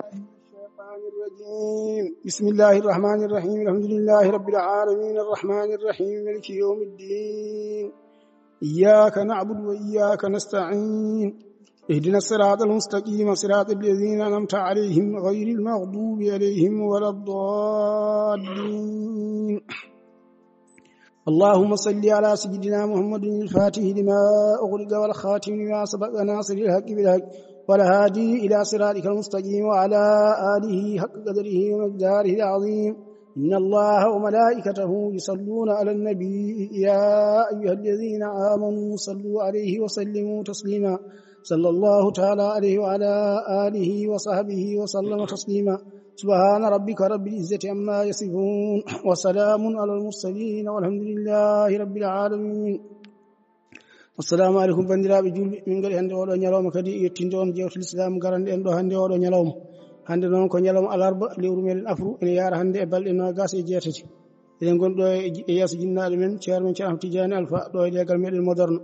الشيطان الرجيم. بسم الله الرحمن الرحيم. الحمد لله رب العالمين الرحمن الرحيم مالك يوم الدين. إياك نعبد وإياك نستعين. اهدنا الصراط المستقيم صراط الذين أنعمت عليهم غير المغضوب عليهم ولا الضالين. اللهم صل على سيدنا محمد الفاتح لما أغلق والخاتم لما سبق ناصر الحق بالحق والهادي إلى صراطك المستقيم وعلى آله حق قدره ومقداره العظيم. إن الله وملائكته يصلون على النبي يا أيها الذين آمنوا صلوا عليه وسلموا تسليما. صلى الله تعالى عليه وعلى آله وصحبه وسلم تسليما. سبحان ربك رب العزة عما يصفون وسلام على المرسلين والحمد لله رب العالمين. السلام عليكم bandiraɓe julɓe min gari hande oɗo ñalawma kadi yettinde on jewtul islam garande en ɗo hande oɗo ñalawma. Hande noon ko ñalawma alarba lewru meɗen afru ene yaara hande e balɗe 26 eɗen gonɗo e yeeso jinnaɗo men ceerno men Cheikh Ahmed Tidiane Alpha ɗo e legal meɗen Moderno.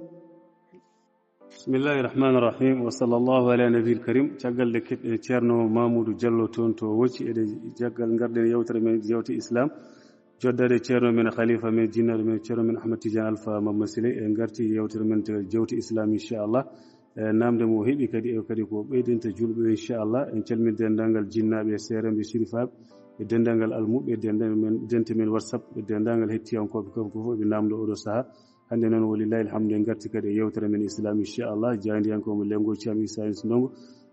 bismillahi rahmani rahim wa sallallahu ala nabil karim. caggal de keɗɗe ceerno Mamoudou Diallo toon to wocci eɗe jaggal garɗen yewtere men jewte islam joddade ceerno men khalifa men jinnaɗo men ceerno men Ahmed Tidiane Alpha Mamma Sile en garti yewtere men jewte islam inchallah namde mo heeɓi kadi e kadi ko ɓeydinta julɓe inchallah en calmini dendagal jinnaɓe seeremɓe sirifaɓe e dendagal almuɓe e dente men whatsapp e dendagal hettiyankoɓe koko fof ɓe namdo oɗo saaha. hande noon walillahi alhamdu en garti kadi e yewtere men islam inchallah jaadiyankomo lengo Thiam Issa Ndongo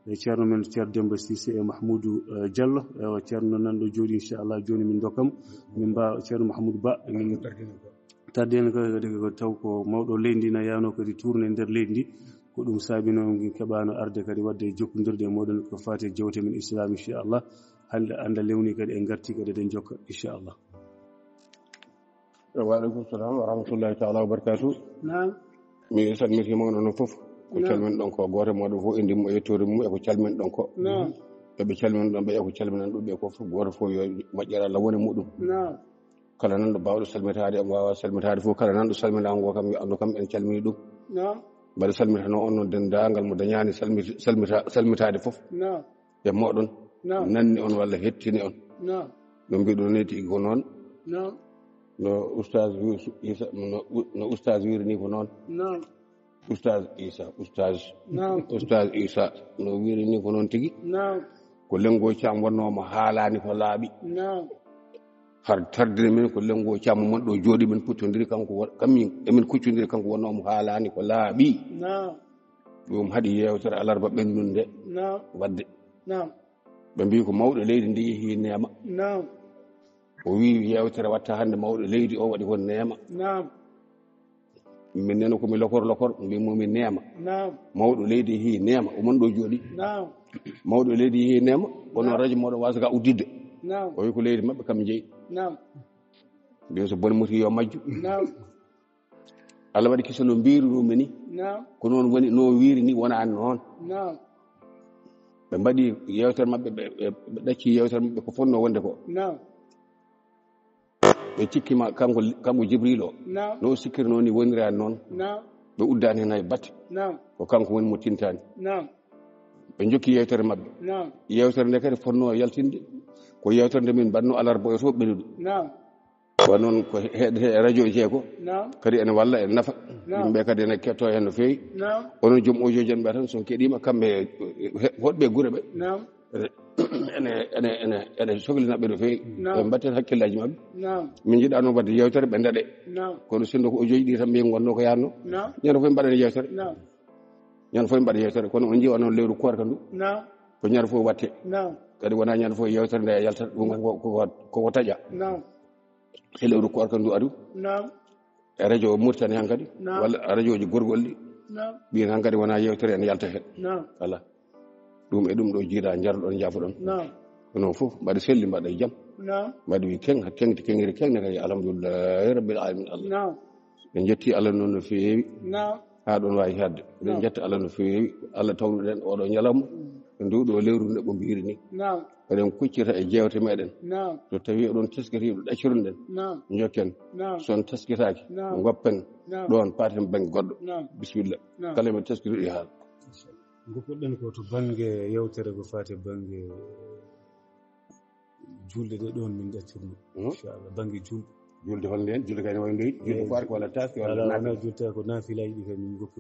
e ceerno men ceerno Demba Cissé e Mahmoudou Diallo e ceerno nanɗo jooɗi inchallah joni min dokkam min mbawa ceerno Mahmoudou Ba min tardeno kadi ko taw ko mawɗo leydi ndi na yawno kadi tourné nder leydi ndi ko ɗum saabino keɓano arde kadi wadde jokkodirde e moɗon ko fati jewte men islam inchallah hande anda lewni kadi en garti kadi eɗen jokka inchallah. Waaleykum salam wa rahmatullahi taala wa barakatuh. Naam. Mi salmitima onon fof ko calmen ɗon ko goto moɗo fof indi mum e yettore mum e ko calmen ɗon ko. Naam. Eɓe calmen ɗon ɓe e ko calmenan ɗum ɓe ko fof goto fof yo moƴƴere Allah woni muɗum. Naam. Kala nanɗo bawɗo salmitade e wawa salmitade fof kala nanɗo salminago kam yo andu kam en calmini ɗum. Naam. mbaɗa salmitano on noon dendagal mo dañani salmitade fof. Naam. e moɗon nanni on walla hettini on. Naam. no mbiɗo ni tigi ko noon. Naam. no oustaz Issa no oustaz wiri ni ko noon. Naam. oustaz Issa Naam. oustaz Issa no wiri ni ko noon tigi. Naam. ko lengo Thiam wonnomo haalani ko laaɓi. Naam. har tardini men ko lengo Thiam mon ɗo jooɗi men puccodiri kanko kammin emin kuccodiri kanko wonnomo haalani ko laaɓi. Naam. ɗum haɗi yewtere alarba ɓenndude Naam. wadde. Naam. ɓe mbi ko mawɗo leydi ndi yeehi neema. Naam. o wi yewtere watta hande mawɗo leydi o waɗi ko neema. Naam. min nena komi lokor mbimomi neema. Naam. mawɗo leydi yeehi neema omon ɗo jooɗi. Naam. mawɗo leydi yeehi neema kono radio moɗo wasa ka uddidde. Naam. o wi ko leydi maɓɓe kam jeeyi. Naam. mbimi so bone moti yo majju. Naam. Allah waɗi kiso no mbiruɗumi ni. Naam. ko noon woni no wiiri ni wonani noon. Naam. ɓe mbaɗi yewtere maɓɓe ɓe ɗacci yewtere maɓɓe ko fonno wonde ko. Naam. ɓe cikkima kanko Jibril o. Naam. no sikkiri noon ni wonirani noon. Naam. ɓe uddani hen hay batte. Naam. ko kanko woni mo tintani. Naam. ɓe jokki yewtere maɓɓe. Naam. yewtere nde kadi fonno yaltinde ko yewtere nde min mbanno alarba o to ɓenuɗo. Naam. wa noon ko heɗete e radio ji he ko Naam. kadi ene walla ene nafa. yimɓe kadi ene ketto hen no fewi. Naam. onon joom ojoji en ɓe tan son keɗima kamɓe hoɗɓe guure ɓe Naam. ene sohlinaɓe no fewi. ɓe mbatten hakkillaji mabɓe. Naam. min jiiɗa noon wadde yewtere ɓe daɗe. Naam. kono sinno ko ojoji ɗi tan mbiyen gonno ko yanno. Naam. ñande fof mbaɗen yewtere. Naam. ñande fof mbaɗa yewtere kono on jiiwa noon lewru korka ndu Naam. ko ñande fof watte. Naam. kadi wona ñande fof yewtere nde yaltata ɗum koko taƴa. Naam. e lewru korka ndu adu. Naam. e radio Mauritanie han kadi walla radio ji gorgol ɗi Naam. ɓiyen han kadi wona yewtere ene yalta hen. Naam. ala ɗum e ɗum ɗo jiiɗa jarɗon jafoɗon. Naam. kono fof mbaɗa selli mbaɗa e jaam. Naam. mbaɗa wi kengde kengiri kengne kadi alhamdulillahi rabbil alamin Allah. Naam. en jetti Allah noon no feewi. Naam. ha ɗon wawi hedde eɗen jetta Allah no feewi. Allah tawnuɗen oɗo ñalawma e nduɗo lewru nde ɓo mbiri ni. Naam. eɗen kuccita e jewte meɗen. Naam. so tawi oɗon teskitiɗo ɗacciruɗen Naam. jokken. Naam. son teskitaki Naam. goppen Naam. ɗon paten banggue goɗɗo. Naam. bisimilla Naam. kala men teskitiɗo haala. goppuɗen ko to banggue yewtere ko fati banggue julde de ɗon min ɗaccirno inchallah banggue julde hol nden julde kayne way ndoyi julde ko wala taski wala ala julde ko nafilaji ɗi kay min goppi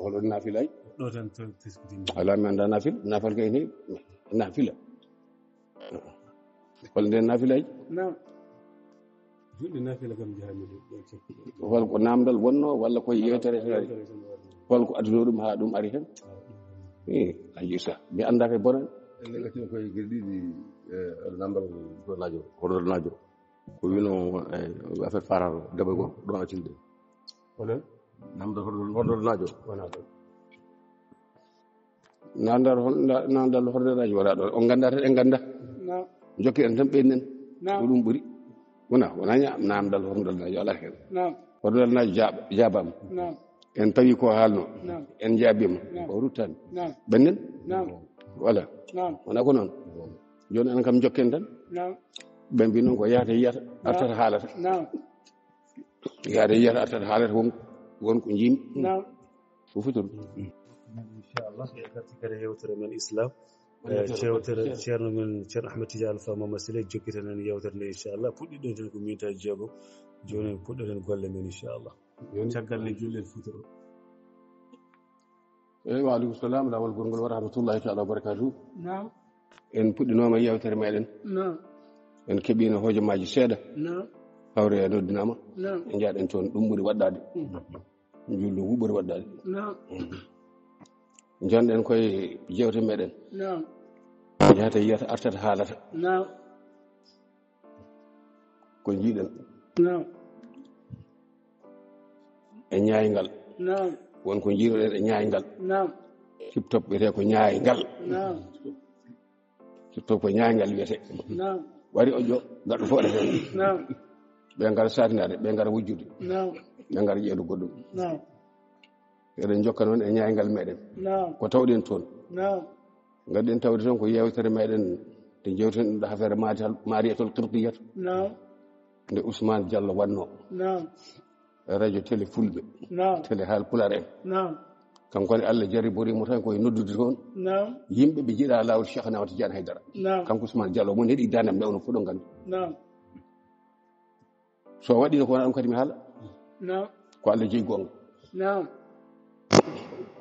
holɗo nafilaji ɗo tan teskitimi ala mi anda nafil kayne nafila hol nden nafilaji julde nafila kam jahami hol ko namdal wonno walla koye yewtere hol ko adduno ɗum ha ɗum ari hen ayi sa mi anda kay bonan ene gati koye gueɗe ɗiɗi namdal ko najo horɗo najo ko wino affaire faral debbo gorko ɗon accinde holen namdal horɗo najo wona ɗon nandal horde radio wala ɗon on ganda tan en ganda jokki en tan ɓennen ko ɗum ɓuuri wona namdal horndal radio ala hen horndal radio jaabama en tawi ko haalno en jaabima o ruttani ɓennen voilà wona ko noon joni en kam jokken tan ɓe mbi noon ko yahata yiyata artata haalata yahata yiyata artata haalata wonko jiimi ko futuru inchallah e garti kadi yewtere men islam cewtere ceerno men ceerno Ahmed Tidiane Alpha Mamadou Sile jokkiten en yewtere nde inchallah puɗɗiɗon ten ko minutaji jeegom joni puɗɗoɗen golle men inchallah caggal nde julɗen futuro eyyi wa aleykum salam lawol gongol wa rahmatullahi taala wa barakatuh en puɗɗinoma yewtere meɗen en keeɓino hojomaji seeɗa hawre e noddinama e jaaɗen toon ɗum ɓuuri waɗɗade julɗo hu ɓuuri waɗɗade jonɗen koye jewte meɗen yahata yiyata artata haalata ko jiiɗen e ñaaygal wonko jiiɗoɗen e ñaaygal siptop wiyete ko ñaaygal siptop ko ñaaygal wiyete wari o jo gaɗɗo foɗete ɓe ngara satinade ɓe ngara wujjude ɓe ngara ƴeeɗu goɗɗum eɗen jokka noon e ñaaygal meɗen ko tawɗen toon gadden tawde toon ko yewtere meɗen nde jewten ɗum ɗo affaire mariatul qibtiyat nde Ousmane Diallo wanno radio télé fulɓe télé haal pular en kankone Allah jariborimo tan koye noddude toon yimɓe ɓe jiiɗa lawol Cheikh Ahmed Tidiane Haydara kanko Ousmane Diallo mon heeɗi danam nde ono fuɗo gandu so waɗino ko wona ɗum kadi mi haala ko Allah jeeyi gonga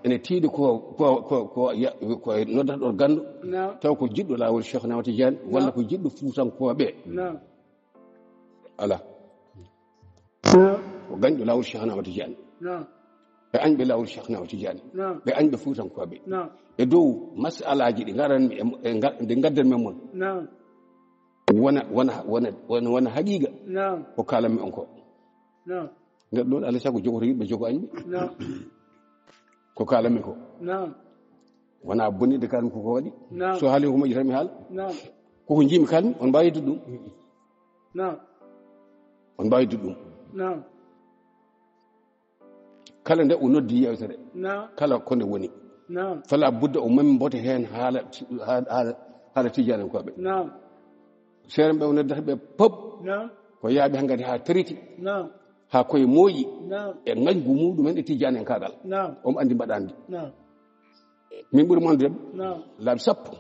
ene tiiɗi ko noddata ɗon gandu taw ko jiɗɗo lawol Cheikh Ahmed Tidiane walla ko jiɗɗo Fuutankoɓe ala ko gañɗo lawol Cheikh Ahmed Tidiane ɓe añɓe lawol Cheikh Ahmed Tidiane ɓe añɓe Fuutankoɓe e dow masalaji ɗi garanmi nde gaddanmen mon wona haqiqa ko kalanmi on ko nder ɗon alay sago jogoto yimɓe jogo añɓe ko kalanmi ko wona bonide kalmi koko waɗi so haali ko moƴƴi tan mi haala koko jiimi kalmi on mbawi yiddude ɗum on mbawi yiddude ɗum kala nde o noddi yewtere kala konde woni fala budda o mami mbote hen haala Tidiane koɓe seeɗen ɓe o noddata ɓe pop ko yaaɓe hankkadi ha tariti ha koye mooyi e ngañgu muɗumen e Tidiane en kagal omo andi mbaɗandi min ɓuuri monde debbo laabi sappo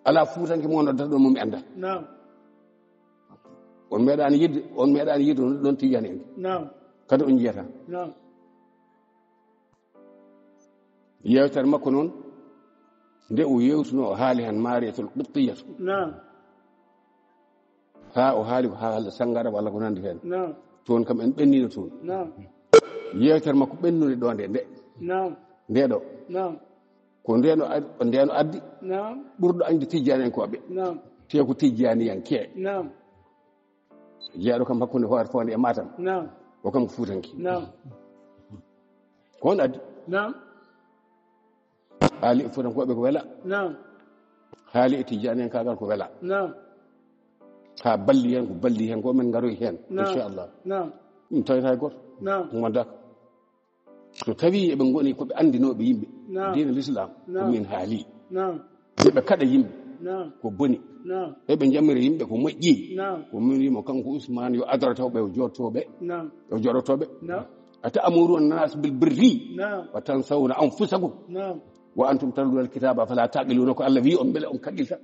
ala Fuutanke mo noddata ɗon momi anda on meeɗani yidde ɗon Tidiane en kadi on jiyata yewtere makko noon nde o yewtuno o haali han mariatul qibtiyatu ha o haali ko haala sangara walla ko nandi hen toon kam en ɓennino toon yewtere makko ɓennude ɗo ndeɗo ko ndeno addi ɓurɗo añde Tidiane en koɓe te ko Tidianiyanke jeeɗo kam hakkude hoore fonde e Matam o kam ko Fuutanke ko on addi haali e Fuutankoɓe ko wela haali e Tidiane en kagal ko wela ha balli hen ko men garoy hen inchallah ɗum tawata e goto modaka so tawi eɓe goni koɓe andinoɓe yimɓe dina l'islam komin haali eɓe kaɗa yimɓe ko boni eɓe jammira yimɓe ko moƴƴi ko min wimo kanko Ousmane yo adratoɓe o joɗotoɓe ata'muruna an-nas bil birri wa tansawna anfusakum wa antum tatluna al-kitaba fala taqiluna ko Allah wi on beele on kaɗɗita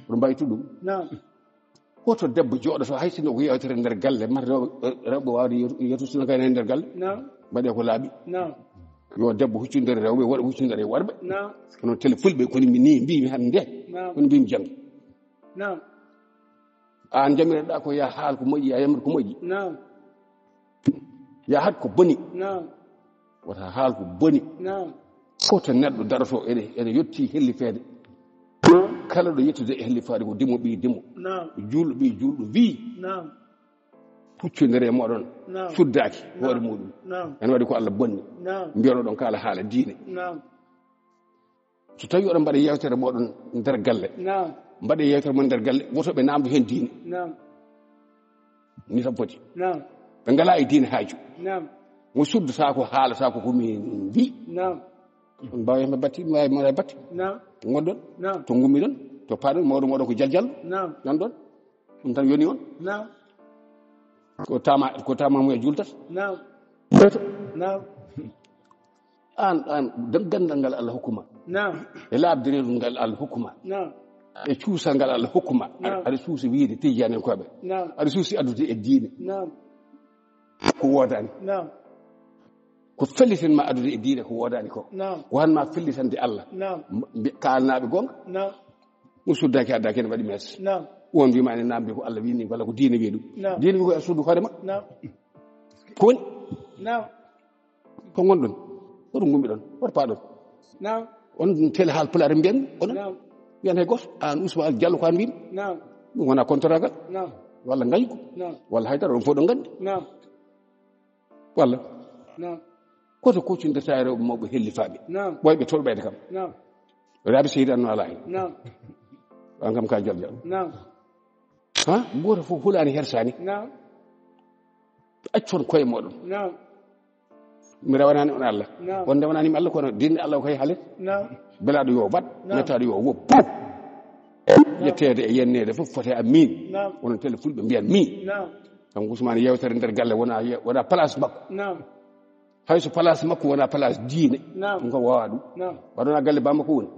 ɗum mbawi tudɗum woto debbo jooɗoto hay sinno ko yewtere nder galle mata rewɓe wawde yettusino kayne nder galle mbaɗe ko laaɓi yo debbo huccudere rewɓe waɗa huccudere e worɓe kono tele fulɓe kono mi ni mbimi hande kono mbimi janggo an jamireɗa ko ya haal ko moƴƴi ya yamir ko moƴƴi ya hat ko boni wata haal ko boni foto neɗɗo daroto ene yetti hellifede kala ɗo yettude e hellifade ko dimo ɓi dimo julɗo ɓi julɗo wi huccudere e moɗon suddaki hoore muɗum ene waɗi ko Allah bonni mbiyono ɗon kala haala diine so tawi oɗon mbaɗa yewtere moɗon nder galle mbaɗe yewtere mon nder galle wotoɓe namdo hen diine ni tan foti ɓe ngala e diine haaju mo suddata ko haalata ko komi mbi on mbawi hemɓe batti mi wawi mona batti gonɗon to gummi ɗon to paaɗon mawɗo moɗon ko jaljallo nan ɗon ɗum tan yoni on ko tamamu e jultata an gandal ngal Allah hokkuma e laabdireɗum ngal Allah hokkuma e cuusal ngal Allah hokkuma aɗa suusi wiide tijani en koɓe aɗa suusi addude e diine ko wodani ko fellitanma addude e diine ko wodani ko wanma fellitande Allah kalnaɓe gonga mo suddaki addaki ene waɗi mes on mbima ene namdi ko Allah wini walla ko diine wi ɗum diine wi ko e suddu hoorema ko woni ko gonɗon oɗo gummi ɗon oto paaɗon on tele haal pulaare mbiyanmi onon wiyan hay goto an Ousmane Diallo ko an mbimi ɗum wona contragal walla ngaygu walla haydara on fof ɗo gandi walla koto kuccindata e rewɓe mawɓe hellifaɓe ɓoyɓe tolɓede kam raaɓe seydi anno ala hen an kam ka jalja ha goto fof hulani hersani accon koye moɗon mi rawanani on Allah on ndewananimi Allah kono dinne Allah koye haalet belaɗo yo waɗ mettaɗo yo wop pof yettede e yennede fof fote a min onon tele fulɓe mbiyan min kam Ousmane yewtere nder galle wona place makko hayso place makko wona place diine ɗum kam wawa ɗum waɗona galle bamma ko woni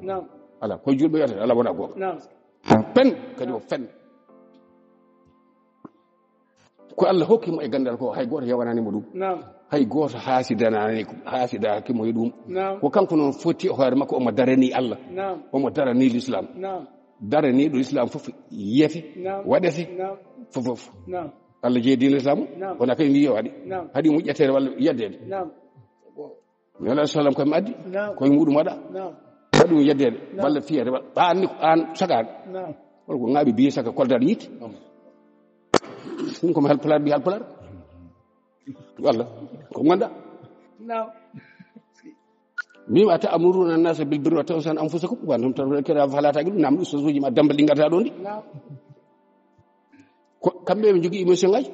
ala koye julɓe wiyata ala wona gonga pen kadi o fen ko Allah hokkimo e gandal ko hay goto yewananimo ɗum hay goto haasidakimo e ɗum ko kanko noon foti hoore makko omo darani Allah omo darani l'islam daraniɗo l'islam fof yiyete waɗete fofof Allah jeedi l'islam wona kay wiye waɗi haɗi moƴƴetere walla yeddede mi ala sallam koye addi koye muɗum waɗa waɗi ɗum yeddede walla fiyede anni an sagade wala ko ngaaɓi biye saka koldaɗo ñitte ɗum komi halpular mbi halpular walla ko ganda mimi ata amuruna annasa bil birri wa tawsan anfusakum wa antum tadhkuruna falata gidu nam usuji ma dambal lingata ɗon ɗi ko kamɓe ɓe jogui émission ngaji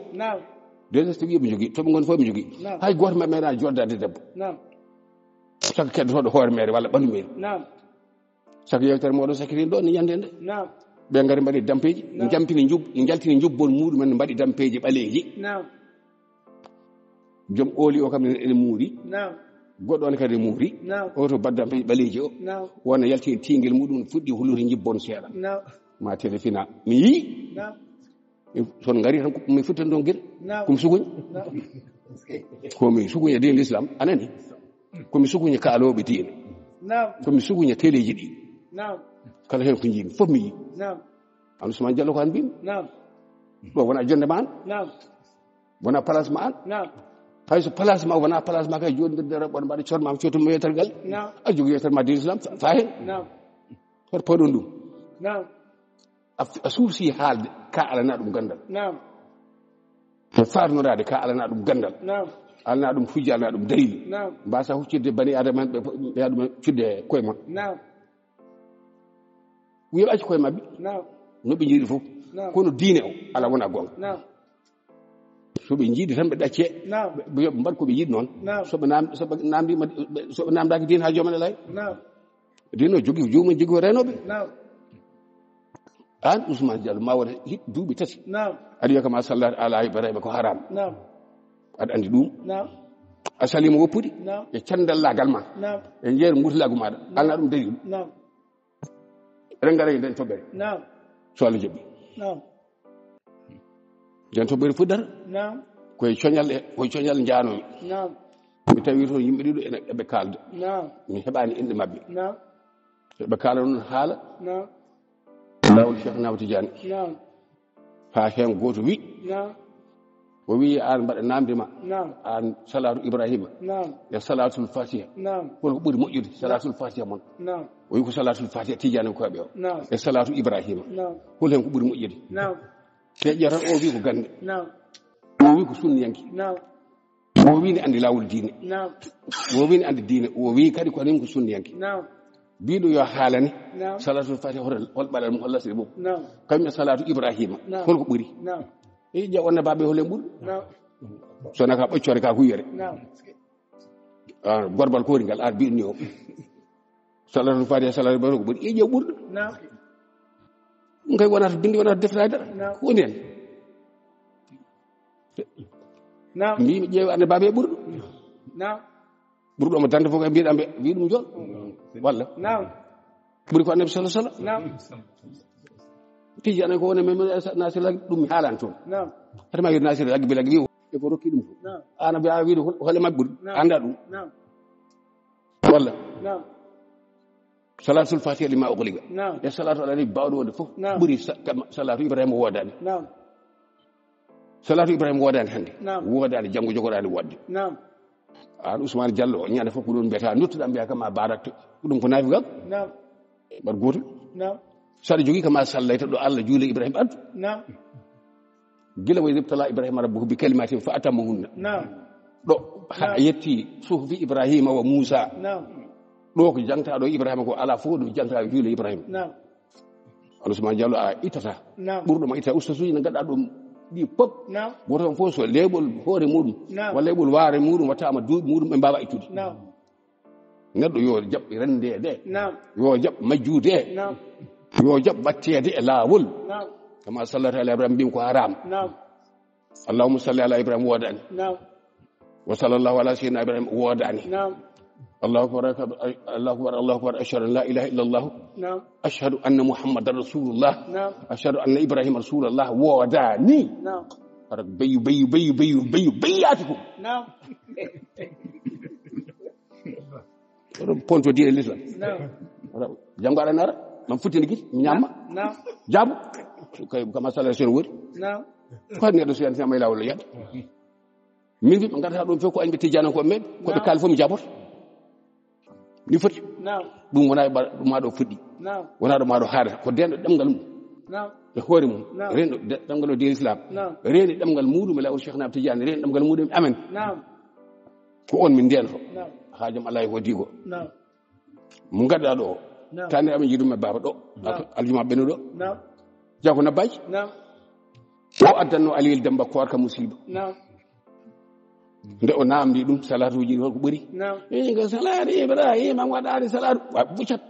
déjà so wi ɓe jogui toɓe gon fof ɓe jogui hay goto maɓɓe meeɗani joddade debbo saka keddotoɗo hoore mere walla ɓandu mere saka yewtere moɗon sakkirin ɗo ni yande nde ɓe ngari mbaɗi dampeji jampini jaltini jubbon muɗumen mbaɗi dampeji ɓaleji joom ooli o kam ene muuri goɗɗo on kadi muuri oto baddampeji ɓaleji o wona yaltini tingel muɗum fuɗɗi hulude jibbon seeɗa ma téléfina mi yii toon ngari tan mi futtan ɗon gueɗe komi suguñe diine l'islam anani komi suguñe kaaloɓe diine komi suguñe téléji ɗi kala hen ko jiimi fof mi yii an Ousmane Diallo ko an mbimi ɗo wona jonde ma an wona place ma an hayso place ma wona place ma kay joɗidirde rewɓe mbaɗa cormama cottuma yewtere galle a jogui yewtere ma diine l'islam fa hen hoto pawɗon ɗum a suusi haalde ka alana ɗum gandal to farnorade ka alana ɗum gandal alana ɗum hujja alana ɗum dalil mbasa huccirde bani adama ɓe yaɗuma fidde koye ma wiyaɓe acci koye mabɓe no ɓe jiiɗi fof kono diine o ala wona gonga so ɓe jiiɗi tan ɓe ɗacce yoɓe mbaɗ koɓe yiɗi noon soɓe namdaki diine ha joomum elay diine o jogui jomum jogui o renoɓe an Ousmane Diallo ma wona duuɓi tati aɗa wiya kama sallat ala ibrahima ko haram aɗa andi ɗum a salima woppude e candallagal ma e jeere gutulagu maɗa alna ɗum dalil eɗen gara e nden toɓɓere so Allah jaɓi jonto ɓuri fuɗɗata koye coñal jaanomi mi tawi toon yimɓe ɗiɗo eɓe kalda mi heɓani inde mabɓe eɓe kaala noon haala lawol Cheikh Ahmad Tidiane ha hen goto wi o wi an mbaɗa namdema an salatu Ibrahima e salatul fatiha holko ɓuri moƴƴude salatul fatiha moon o wi ko salatul fatiha Tidiane koɓe o e salatu Ibrahima hol hen ko ɓuri moƴƴude te ƴeetan o wi ko gande o wi ko sunniyanke o wi ne andi lawol diine o wi ne andi diine o wi kadi ko anim ko sunniyanke biɗo yo haalane salatul fatiha hol ɓalal mum hol lasiri mum kañum e salatu Ibrahima holko ɓuri e ƴeew onna baɓe holen ɓuri sona ka ɓoccore ka huyere gorbal kori ngal ar biɗni o salatul fatiha salatu Ibrahima ko ɓuri e ƴeew ɓurɗo ɗum kay wonata bindi wonata deftere dara hunde hen mbimi ƴeew ande baɓe ɓurɗo ɓurɗo mo dande fof e mbiɗamɓe wi ɗum jol walla ɓuri ko annabi sallallahu alaihi wasallam Tidiane ko woni men nasir lagi ɗum mi haalani toon hatama wiide nasir lagi bilagi wi e ko rokki ɗum fof an mbiya wiide hole mabɓe ɓuri anda ɗum walla salatul fatiha lima ughliqa e salatu ala nabi bawɗo wonde fof ɓuri salatu Ibrahima wodani salatu Ibrahima wodani hande wodani janggo jogoɗani wadde an Ousmane Diallo ñande fof ko ɗum mbiyata nuttuɗa mbiya kam ma barat ɗum ko naafi gam mbaɗa gotel saɗa jogui kama sallayta ɗo Allah juule Ibrahima addu gila wa ibtala Ibrahima rabbuhu bi kalimatin fa atammahunna ɗo ha yetti suhfi Ibrahima wa Musa ɗo ko jangta ɗo Ibrahima ko ala fof ɗum jangta juule Ibrahima Ousmane Diallo a ittata ɓurɗoma ittata ustasuji ne gaɗa ɗum ɗi pop goto on fof so leɓol hoore muɗum walla leɓol waare muɗum wattama duuɓi muɗum ɓe mbawa ittude neɗɗo yo jaɓ rendede yo jaɓ majjude yo jaɓ battede e laawol kama sallata ala Ibrahima mbimi ko haram allahumma salli ala Ibrahima wodani wa sallallahu ala sayyidina Ibrahima wodani الله أكبر الله أكبر الله أكبر أشهد أن لا إله إلا الله أشهد أن محمد رسول الله أشهد أن إبراهيم رسول الله وداني بيو بيو بيو بيو بيو بياتكم ponto diine l'islam jam gaɗa nara man futtini kiti mi ñamma jaabu kay kama sala sen wori ko neɗɗo so yan sama lawol yadda min wi ɓe gaddata ɗum fof ko añɓe Tidiane ko meɓe koɓe kaali fof mi jaboto ni foti ɗum wona ɗum maɗo fuɗɗi wona ɗo maɗo haadata ko denɗo ɗemgal mum e hoore mum renɗo ɗemgal o diine l'islam reeni ɗemgal muɗum e lawol Cheikh Ahmad Tidiane reeni ɗemgal muɗum amen ko on min ndento haajam Allah e hodigo mo gadɗa ɗo tani amin yiɗum e baba ɗo aljuma ɓeno ɗo jago nabbaji o addanno Aliil Demba korka musiba nde o namdi ɗum salatuji holko ɓuri ko salatu Ibrahima waɗani salatu wa buccat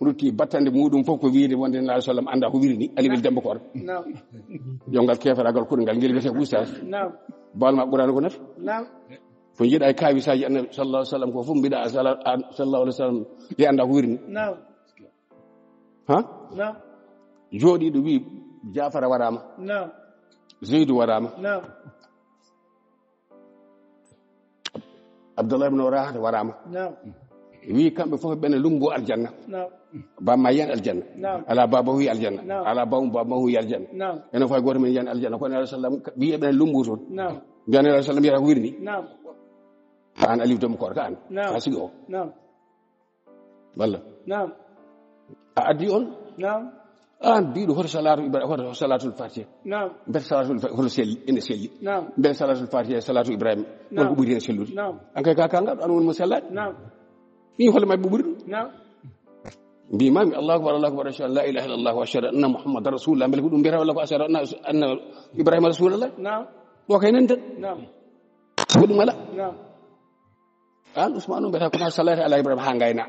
rutti battande muɗum fof ko wiide wonde nabi sallam anda ko wiri ni Aliil Demba korka yo ngal keferagal koɗo ngal ngel wiyete ko oustage balma ɓurani ko nafi ko jiiɗa e kawisaji annabi sallallahu alaihi wasallam ko fof mbiɗa sallallahu alaihi wasallam ye anda ko wirni ha jooɗiɗo wi Jafara waɗama Zeydou waɗama Abdullah ibn Rawaha waɗama wi kamɓe fof ɓene lumbo aljanna bamma yiyan aljanna ala baba hu aljanna ala baba hu aljanna ene fay goto men yiyan aljanna ko nabi sallam wi ɓene lumbo toon mbiyani nabi sallam yiyata ko wirni an Aliou Demba Korka an ha sigi o walla a addi on an mbiɗo hoto salatu Ibrahima hoto salatul fatiha mbete salatul hoto selli ene selli mbete salatul fatiha e salatu Ibrahima wonko ɓuri hen sellude an kay ka kangaɗo an woni mo sellade ni holle mabɓe ɓuri ɗum mbimami Allahu akbar Allahu akbar ashhadu an la ilaha illallah wa ashhadu anna muhammadan rasulullah beele ko ɗum mbiyata walla ko ashhadu anna Ibrahima rasulullah ɗo kay nan tan goɗɗum ala an Ousmane mbiyata koma sallata ala Ibrahima ha gayna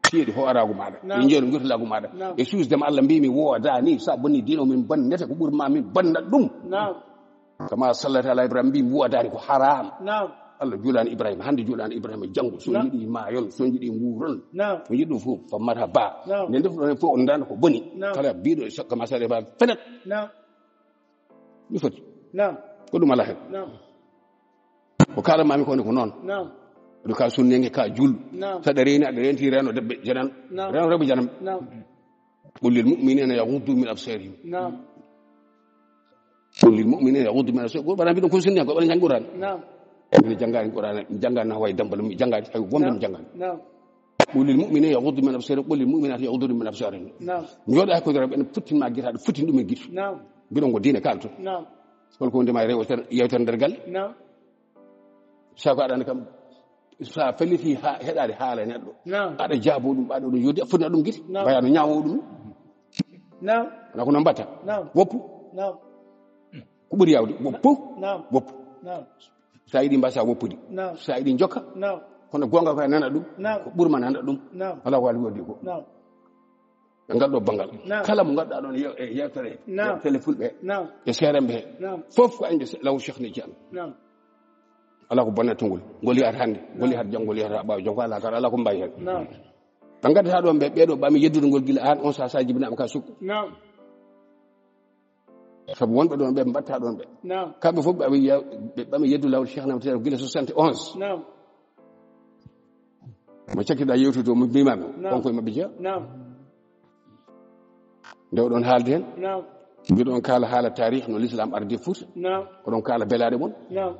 tiiɗi ho arago maɗa e jeeɗo guirtalago maɗa e suusdema Allah mbimi wodani sa bonni dino min bannete ko ɓuurma min bannat ɗum kama sallata ala Ibrahima mbimi wodani ko haram Allah juulani Ibrahima hande juulani Ibrahima janggo so jiiɗi mayon so jiiɗi nguuron ko jiiɗi ɗum fof fammata ba nde defɗo hen fof on danda ko boni kala biɗo kama sallata fenet ni foti نعم كل ملاحظ نعم وكالا مامي كوني كونون نعم دوكا سننغي كا جول نعم سدرينا درينتي رانو دب جنان نعم رانو رب جنان نعم قل للمؤمنين يغضوا من ابصارهم نعم قل للمؤمنين يغضوا من ابصارهم بنا بيدو كون سننغي بنا جانغوران نعم ni jangani qur'an jangana way dambal mi jangati ay wondam jangani نعم qul lil mu'minina yaghuddu min absarihim qul lil mu'minati yaghuddu min absarihim نعم njoda ko dara ben futin ma gita futin dum gitu نعم bidon go dine kalto نعم hol ko ndema rew tan yewtan dergal نعم sa ko adana kam sa feliti hedade haala neddo نعم ada jabo dum bado dum yodi futna dum giti bayano nyaawo dum نعم na ko no mbata نعم woppu نعم ko buri yawdi woppu نعم woppu نعم sa yidi mbasa woppudi نعم sa yidi jokka نعم kono gonga ko nana dum نعم ko burma nana dum نعم wala wali wodi ko نعم ngaddo bangal نعم. kala mo gadda don yewtere نعم. téléphone be نعم e serembe نعم fof ko ande law cheikh ni jam نعم ala ko bonna tungul goli har hande goli har jangol har ba jonko ala kar ala ko mbay hen نعم bangadda ha don be do bami yeddudo gol gila an on sa jibina am ka sukku نعم sabu wonbe don be mbatta don be نعم kambe fof be bami yeddu law cheikh na tere gila 71 نعم mo ciakida yewtudo mo bimami نعم. on koy mabbe je نعم ndew don haalde hen نعم bi don kala hala tarikh no l'islam ardi foot نعم ko don kala belade mon نعم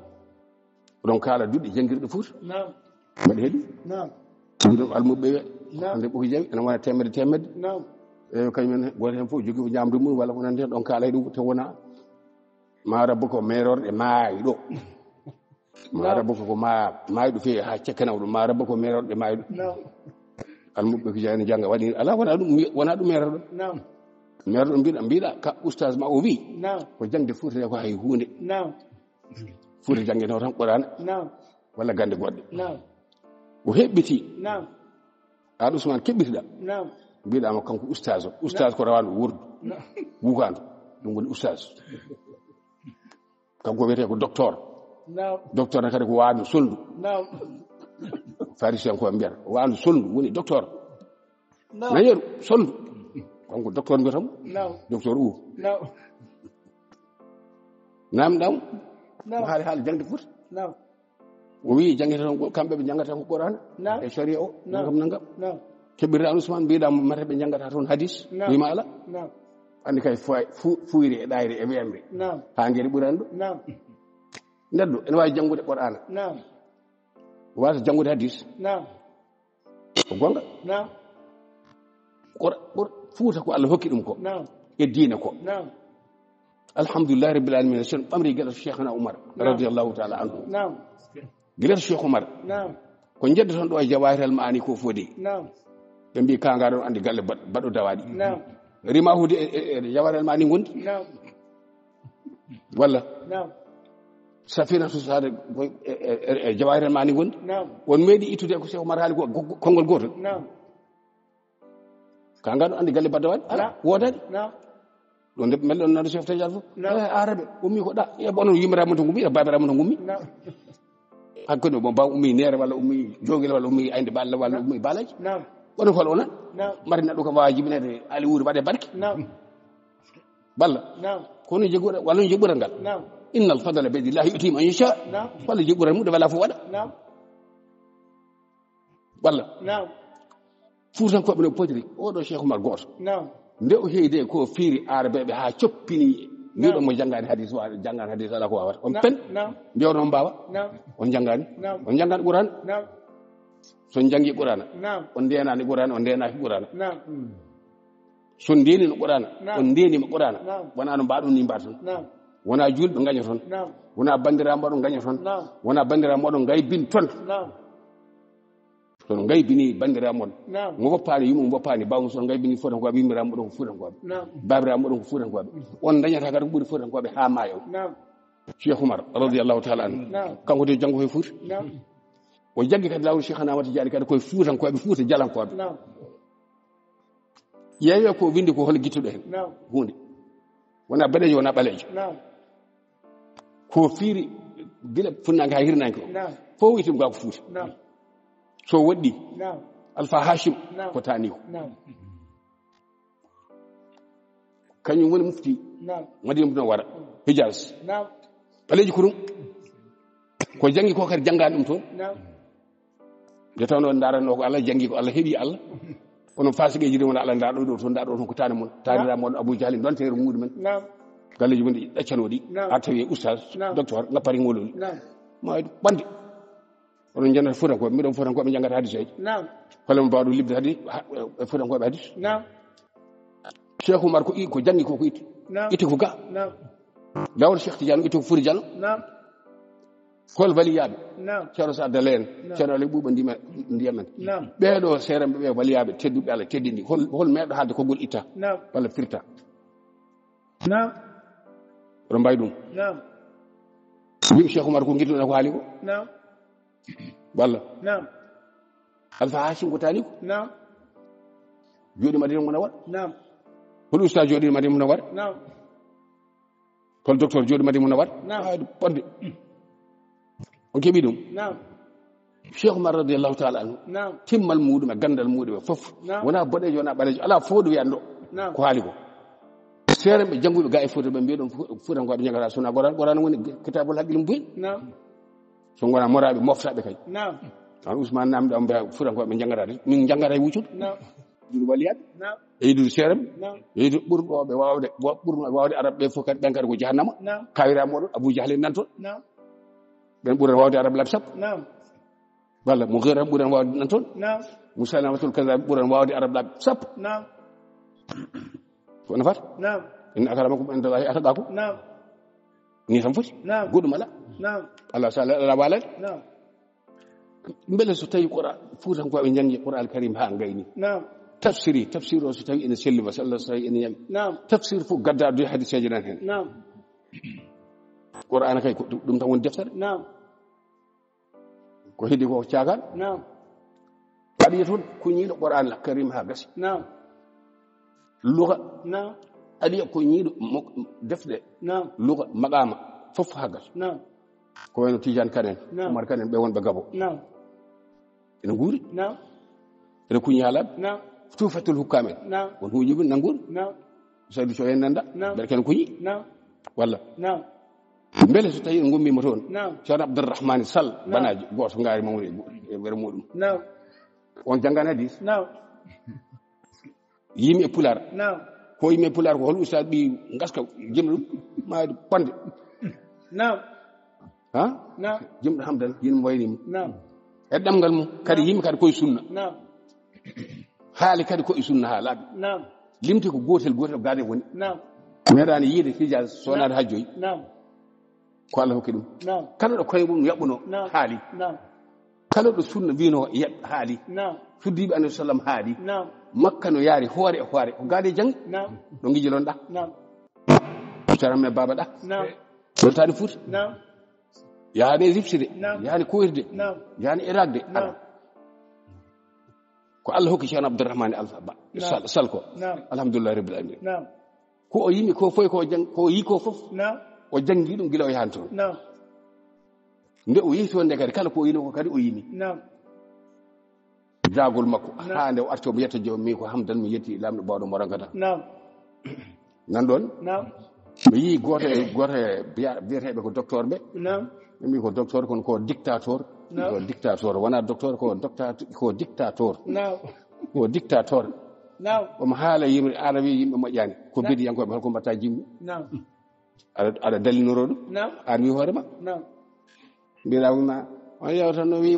ko don kala dudde jangirde foot نعم mbaɗi heeɗi نعم ɗum almuɓe ɓe نعم. hande ɓoki jawi ene wona temedde نعم e kañumen goto hen fof jogui ko ñamdu mum walla ko nande hen ɗon kaalay ɗum te wona ma rabbo ko merorde maayi ɗo ma rabbo ko maayi ɗo feewi ha cekkanaw ɗum ma rabbo ko merorde maayi ɗo نعم almuɓe ko jawi ne jangga waɗi ala wona ɗum merorɗo نعم merorɗo mbiɗa ka oustage ma o wi نعم ko jangde fuutade ko hay hunde نعم fuuta janggueno tan qur'ana نعم walla gande goɗɗe نعم o heɓɓiti نعم aɗa Ousmane keɓɓitiɗa نعم mbiɗama kanko oustage o oustage ko rawanɗo wurdu wukandu ɗum woni oustage kanko wiyete ko docteur نعم docteur ne kadi ko waandu soldu نعم pharisien ko mbiyata waandu soldu woni docteur نعم nayeru soldu kanko docteur mbiyatamo نعم docteur u نعم namɗam نعم haali jangde foot نعم o wi jangete tan kamɓe ɓe jangata ko qur'ana نعم e sharia o nangam نعم keɓɓirɗa Ousmane mbiɗama mata ɓe jangata toon hadis نعم. wima ala نعم andi kay fuyri e ɗayre e wemre نعم ha gueɗe ɓurani ɗo نعم neɗɗo ene wawi janggude qur'ana نعم wata janggude hadis نعم ko gonga نعم fuuta ko Allah hokki ɗum ko نعم e diine ko نعم alhamdulillah rabbil alamin sen ɓamri gueɗe cheikhna oumar radiallahu taala anhu نعم gueɗe cheikh oumar نعم ko jedde toon ɗo e jawahirel maani ko fodi نعم ɓe mbi kangaɗo andi galle baɗɗo dawaɗi نعم rima hude e jawahirel maani gondi نعم walla نعم safina to sade e jawahirel maani gondi نعم won meeɗi ittude ko cheikh oumar haali ko konngol gotol نعم kangaɗo andi galle baɗɗo dawaɗi ala wodani نعم ɗo nde melɗon nano chef tadial fof نعم. araɓe ummi ko ɗa e ɓono yimiramu to gummi e babiramu to gummi نعم hakkude mo mbaw ummi nere walla ummi jogel walla ummi ayde balla walla ummi balaji نعم wono fal onan نعم mari neɗɗo ko wawa jibinede ali wuuri waɗe barke نعم balla نعم kono jeɓɓuɗa walla no jeɓɓural ngal نعم inna al fadla bi yadillahi yuti man yasha نعم walla jeɓɓural mum de wala fof waɗa نعم balla نعم fuutankoɓe no podiri oɗo cheikh oumar goto نعم nde o heyde ko fiiri arabeɓe ha coppini mbiɗo mo janggani hadis wa janggani hadis ala ko wawata on pen نعم mbiyawno on mbawa نعم on janggani نعم on janggani qur'ana نعم son jangi qur'ana نعم on ndenani qur'ana on ndenaki qur'ana نعم son ndenino qur'ana نعم. on ndenima qur'ana نعم. wona no mbaɗon ni mbaɗa ton نعم wona julɓe gaña toon نعم wona bandiraɓe moɗon gaña toon نعم wona bandiraɓe moɗon gaybin toon نعم sono gaybini bandiraɓe moɗon نعم mo woppani yimum woppani bawmo son gaybini fotankoɓe yimmiraɓe moɗon ko fuutankoɓe نعم babiraɓe moɗon ko fuutankoɓe on dañata kadi ko ɓuuri fuutankoɓe ha maayo نعم cheikh oumar radiallahu taala anhu نعم kanko de janggo koye fuuta نعم o jaggi kadi lawol cheikh anamata diaɗi kadi koye fuutankoɓe fuuta jalankoɓe نعم yeewe ko windi ko hol guittuɗo hen نعم hunde wona baɗejo wona ɓalejo نعم ko fiiri gila funnanke ha hirnanke o نعم fo wiitim ga ko fuuta نعم so woɗɗi نعم alpha hachim نعم ko tani ko نعم kañum woni mufti Madina Munawwara Hijaz ɓaleji ko ɗum ko jangi ko kadi jangani ɗum toon nde tawno darano ko Allah jangi ko Allah heeɓi Allah onon fasigueji ɗi wona Allah ndaɗo ɗo toon ndaɗo toon ko tane mon taniraɓe mon Abou Dialy don teero muɗumen galleji mon ɗi ɗaccanoɗi ha tawi oustaz docteur ngappari ngololi ma ɓande onon jannata Fuutankoɓe miɗon Fuutankoɓe jangata hadiseji hollemo mbawɗo libde hadi Fuutankoɓe hadis Cheikh Oumar ko jangi ko itti itti ko ga lawol Cheikh Tidiane itti ko Furi Diallo kol waliyaɓe ceerno Sadda Leen ceerno Ali Ɓuuɓa ndiyamen ɓeeɗo seeranɓe ɓe waliyaɓe tedduɓe Allah teddini hol meeɗo haalde konngol itta walla firta oɗon mbawi ɗum wimi Cheikh Oumar ko guirnuɗa ko haali ko walla Alpha Hachim ko taali ko jooɗi Madina Munawwara hol oustaz jooɗi Madina Munawwara hol docteur jooɗi Madina Munawwara hayde ɓonde on keɓi ɗum Cheikh Oumar radiyallahu taala anhu timmal muɗum e gandal muɗum e fof wona boɗejo wona ɓalejo ala fooɗo wiyanɗo ko haali ko seerenɓe jannguɓe ga e Fouta ɓe mbiɗon Fuutankoɓe jangata sona Qur'an woni kitabul haqqil mubin so gona moraɓe moftaɓe kay an Ousmane namde o mbiya Fuutankoɓe jangata de min jangata e wuccude ɗum waliyaɓe eydude seereɓe eydude ɓurɗoɓe wawde arabe ɓe fof kadi ɓen kadi ko jahannama kawira moɗon Abou Diahle nan toon ɓen ɓuran wawde arabe laabi sappo walla mo gera ɓuran wawde nan toon Musailamatul Kazzab ɓuran wawde arabe laabi sappo ko nafata inna akramakum indallahi atqakum ni tan foti goɗɗum ala Allah sa ala walade beele so tawi Fuutankoɓe jangi Qur'an al-Karim ha gayni tafsir o so tawi ene sellima so Allah so tawi ene yami tafsir fof gadda do hadiseji nan hen Qur'an kay ɗum tan woni deftere ko heddi ko caagan aɗa toon kuñiiɗo Qur'an al-Karim ha gasi luga aɗa ko ñiiɗo defde luga maqama fof ha gasi ko wayno Tidiane Kane Oumar Kane ɓe wonɓe Gabon ene guuri ene kuñi haalaɓe tufatul hukkamen won huujiɓe nanguɗo Saydou Sow en nanda mbeɗa kene kuñi walla beele so tawi en gommima toon ceerno Abdourahmane Sall banaji goto ngaari mawni e were muɗum on janggani hadis yimi e pular ko yimi e pular ko hol ustad ɓi gaska jimɗo maade pande jimɗo hamdan yino waynima e ɗemgal mum kadi yimi kadi koye sunna haali kadi koye sunna ha laaɓi limti ko gotel gaade woni meeɗani yiide Hijaz sonade ha joyi ko Allah hokki ɗum kala ɗo koye mum yaɓɓuno haali kala ɗo sunna wino haali fuddiɓe annabi sallam haali makka no yaari hoore e hoore ko gaade jang ɗo gijilonɗa carame baba ɗa ɗoltani Fouta yahani Égypte de yahani Koyre de yahani Irak de ala ko Allah hokki ceerno Abdourahmane Alpha Ba Sall ko alhamdulillahi rabbil alamin ko o yimi ko foy ko yi ko fof o jangi ɗum gila o yahan toon nde o yehi toon nde kadi kala ko o yino ko kadi o yimi jagol makko ha nde o arti omo yetta joom mi ko hamdan mi yetti lamɗo bawɗo mo rangata nan ɗon mi yii goto biyeteɓe ko docteur ɓe mi ko docteur kono ko dictateur wona docteur ko dictateur omo haala yimre arabi yimɓe moƴƴani ko bediyankoɓe holko mbatta jimmi aɗa dallinoro ɗum an wi hoorema mbiɗama on yewta no wi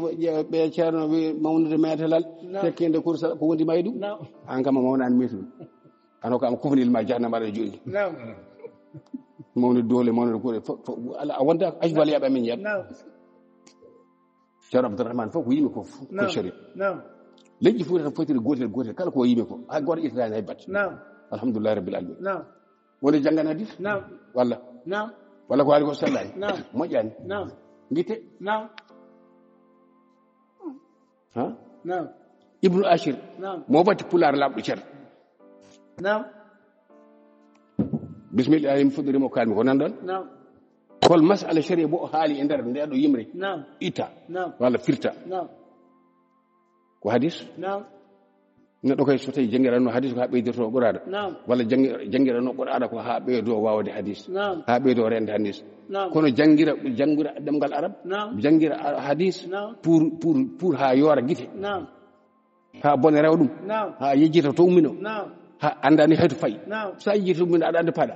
ɓe ceerno wi mawnude metelal tekkinde course ko wondi mayi ɗum an kam a mawnani meeti ɗum an o kam kufnil ma jahannama aɗa joɗi mawnude doole mawnude kuuɗe a wonda ajbal amin yiyat ceerno Abdourahmane fof ko yimi ko sharif leƴƴi Fouta tan fotiri gotel kala ko yimi ko hay goto ittani hay batte alhamdulillahi rabbil alamin wonde janggani hadis walla ko haali ko sellani moƴƴani guite Ibnu Ashir mo batti pular labɗo ceer bismillah mi fuɗɗorima o kalmi ko nan ɗon hol masala sharia bo haali e nder ndeɗo yimre itta walla firta ko hadis neɗɗo koye so tawi jangirano hadis ko ha ɓeydirto qur'ana walla jangirano qur'ana ko ha ɓeydo wawde hadis ha ɓeydo rende hadis kono jangira ɗemgal arab jangira hadis pour ha yoora guite ha bone rewa ɗum ha yejjita to ummino ha andani hayto fayi sa yejjita ummino aɗa anda paɗa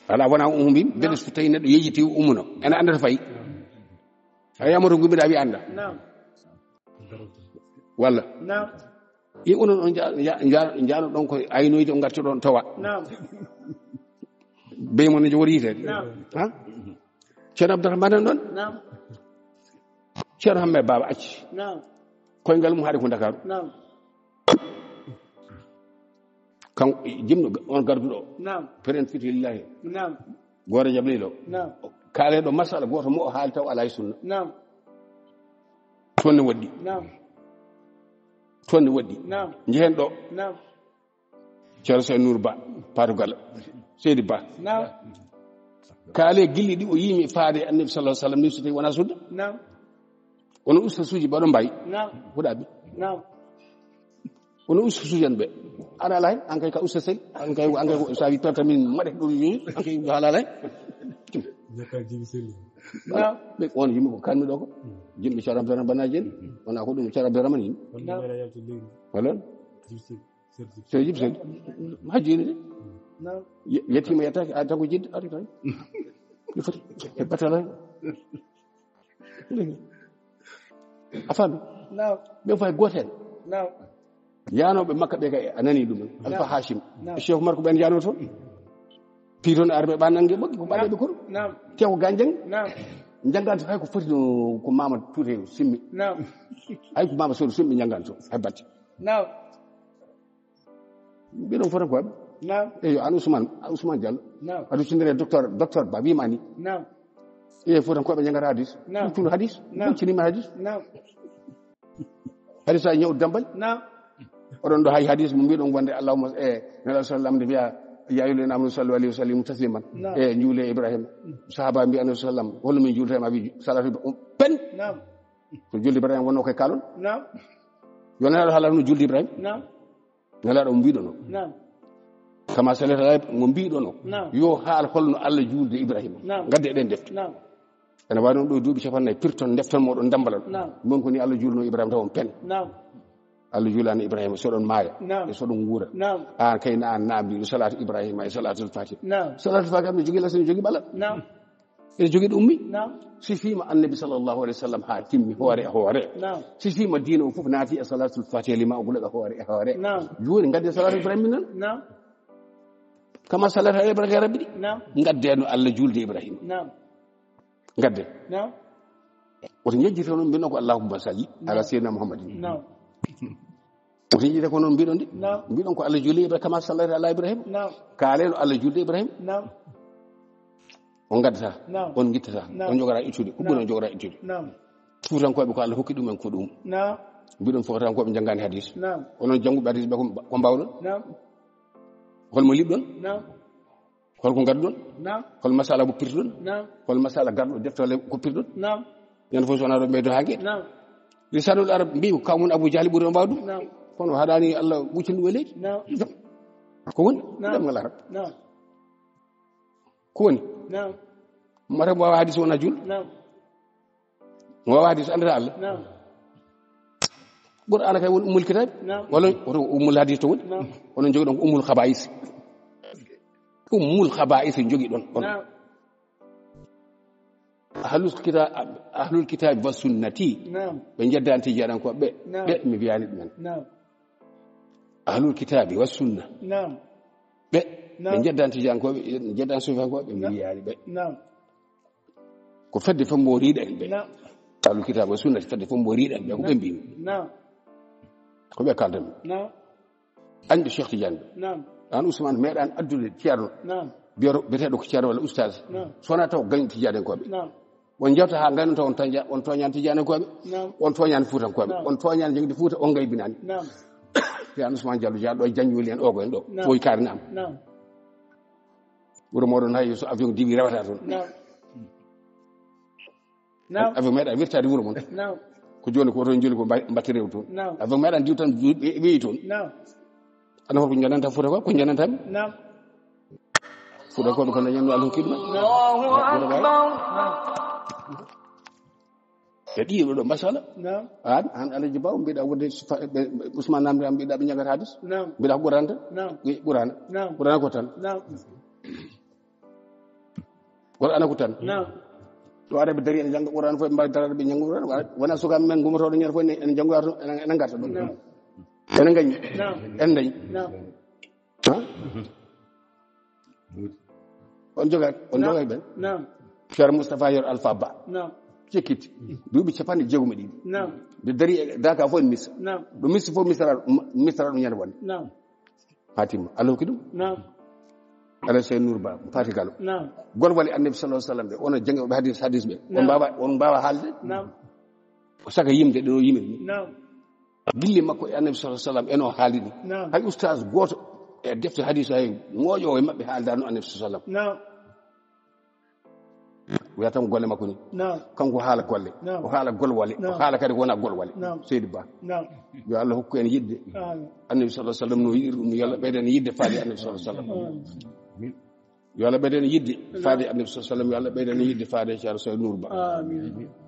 ala wona ummim beɗe so tawi neɗɗo yejjiti ummuno ene andata fayi a yamoto gummiɗa wi anda walla i onon on jaano ɗon ko aynoyde o garti ɗon tawa beymo ne jogori yitede ceerno abdourahmane en ɗon ceerno hammed baba acci koyngal mum haade ko Dakaru kan jimno on garduɗo peren fiti lillahi goore jablilo kaaleɗo masala goto mo o haali taw ala e sunna toon ne waɗɗi jehen ɗo ceerno Seydou Nour Ba Patugal Seydi Ba kaale gilli ɗi o yimi faade annabi sallallahu alaihi wasallam ni so tawi wona sunna wono ustasuji baɗo mbayi huɗaɓe wono ustasuji en ɓe aɗa ala hen an kay ka ustasel an kay ko sa wi pertamin maɗe ɗo yi an kay ala hen ɓe on yimɓe ko kanmi ɗo ko jimɓe ceerno Abdourahmane Banaji en wona ko ɗum ceerno Abdourahmane yimɓe wala so jibi sel hajjini de yettima yettaki a tan ko jidde ari tan ɗi foti e batala a faami ɓe fay goten yanoɓe makka ɓe kay a nani ɗumen Alpha Hachim Cheikh Oumar ko ɓen jano toon pi toon arɓe ɓa nangue ɓoggi ko ɓaɗeɓe kono te ko ganjang jangganto hay ko foti no ko Mama Touré simmi hay ko Mama Sow simmi jangganto hay batte mbiɗon fotan ko waɓe eyo an Ousmane Diallo aɗa uccindire docteur Ba wimani eyi fotan koɓe jangata hadis tun hadis ɓuccinima hadis hadis a ñawdu dambal oɗon ɗo hay hadis mo mbiɗon wonde allahumma nela sallam de wiya ya ayyuhallazina amanu sallu alayhi wa sallimu tasliman e juule Ibrahima sahaba mbi annabi sallam holno min jultema wi salatu pen ko julde Ibrahima wonno koye kalon yo nelaɗo haalano julde Ibrahima nelaɗo mo mbiɗono kama salata mo mbiɗono yo haal holno Allah julde Ibrahima gadde eɗen defte ene wawi noon ɗo duuɓi capannayyi pirton deftan moɗon dambalal mon ko ni Allah julno Ibrahima taw on pen Allah julani Ibrahima soɗon maaya e soɗon guura an kayna an namdiɗo salatu Ibrahima e salatul fatih salatul fatih ne jogui lasne jogui ɓalal ene jogui ɗo ummi sifima annabi sallllahu alayhi wa sallam ha timmi hoore e hoore sifima diina o foof naati e salatul fatih lima o gulaɓe hoore e hoore joni gadde salatu Ibrahima nan kama salata ala Ibrahima rabbi ɗi gaddeno Allah julde Ibrahima gadde woto ñejjito noon mbino ko allahumma salli ala sayyidina Muhammadin woto ñejjite ko noon mbiɗon de mbiɗon ko Allah julde Ibrahima kama sallata ala Ibrahima kaaleno Allah julde Ibrahima on gaddata on guittata on jogora ittude huɓɓu on jogora ittude fuutankoɓe ko Allah hokki ɗumen ko ɗum mbiɗon fotankoɓe janggani hadis onon jannguɓe hadis ɓe ko mbawɗon holmo liɓɗon holko gadduɗon hol masala mo pirtuɗon hol masala garɗo deftole ko pirtuɗon ñande fof sowona ɗo ɓeydo hague lisanul arab mbi ko kawmum Abou Dialy ɓuuri o mbawdu kono haɗani Allah ɓuccini ɗum e leydi ko woni ɗemgal arab ko woni mata mo wawa hadis wona jul mo wawa hadis andata Allah Qur'ana kay woni ummul kitab walla woto ummul hadis to woni onon jogui ɗon ko ummul khaba'is jogui ɗon on ahlul kitab wa sunnati ɓe jeddanti jeeɗankoɓe ɓe mi wiyani ɗumen ahlul kitabi wa sunna ɓe jeddanti jeeɗankoɓe jeddan sufankoɓe mi wiyani ɓe ko fedde fof mbo riiɗa en ɓe ahlul kitab wa sunnati fedde fof mbo riiɗa en ɓe ko ɓe mbimi ko ɓe kaldami andi Cheikh Tidiane an Ousmane meeɗan addude ceerno biyeteɗo ko ceerno walla oustage sowona taw gañi tijadenkoɓe on jewta ha gayno taw on toñani tijadenkoɓe on toñani fuutankoɓe on toñani jogde Fuuta on gaybinani te an Ousmane Diallo jaaɗo e Janjoli en ogo en ɗo ɓooyi karne am wuuro moɗon hay so avion diwi rewata toon avion meeɗa wirtade wuuro moon ko joni ko ton joli ko mbatti rew toon avant meɗan diw tan weyi toon ana ko jananta fuuta ko jananta fuuta ko ko ñamno Allah kidma e ɗiɗo ɗo masala an alaji baw mbiɗa wonde Ousmane Namdi am mbiɗa ɓe ñagata hadis mbiɗa ko ɓuran tan ɓurana ko tan ɓurana ko tan ɗo araɓe dari ene jangga ɓurana fof ɓe mbawi darade ɓe jangga ɓurana wona sukaɓe men gumotoɗo ñande fof ene janggoya to ene garta ɗon ene gañi en dañi on jogaki ɓen Ceerno Moustapha Yor Alpha Ba cekkiti duuɓi 50 nde dari daka fof en missa ɗo missi fof misra ɗum ñande wonde hatima Allah hokki ɗum ala sey Nour Ba Fati Gallo golwale annabi sallallahu alaihi wasallam ɓe ono jangoɓe hadis ɓe on mbawa haalde ko saka yimde ɗo yimiri ni gille makko e annabi sallallahu alaihi wasallam eno haali ni hay oustaz goto e defte hadis hay ngoƴo e mabɓe haaldano annabi sallallahu alaihi wasallam wiyatan golle makko ni kanko haala golle o haala golwale o haala kadi wona golwale Seydou Ba yo Allah hokku en yidde annabi sallallahu alaihi wasallam no yiɗiri ɗum yo Allah ɓeyden yidde faade annabi sallallahu alaihi wasallam yo Allah ɓeyden yidde faade annabi sallallahu alaihi wasallam yo Allah ɓeyden yidde faade Ceerno Seydou Nour Ba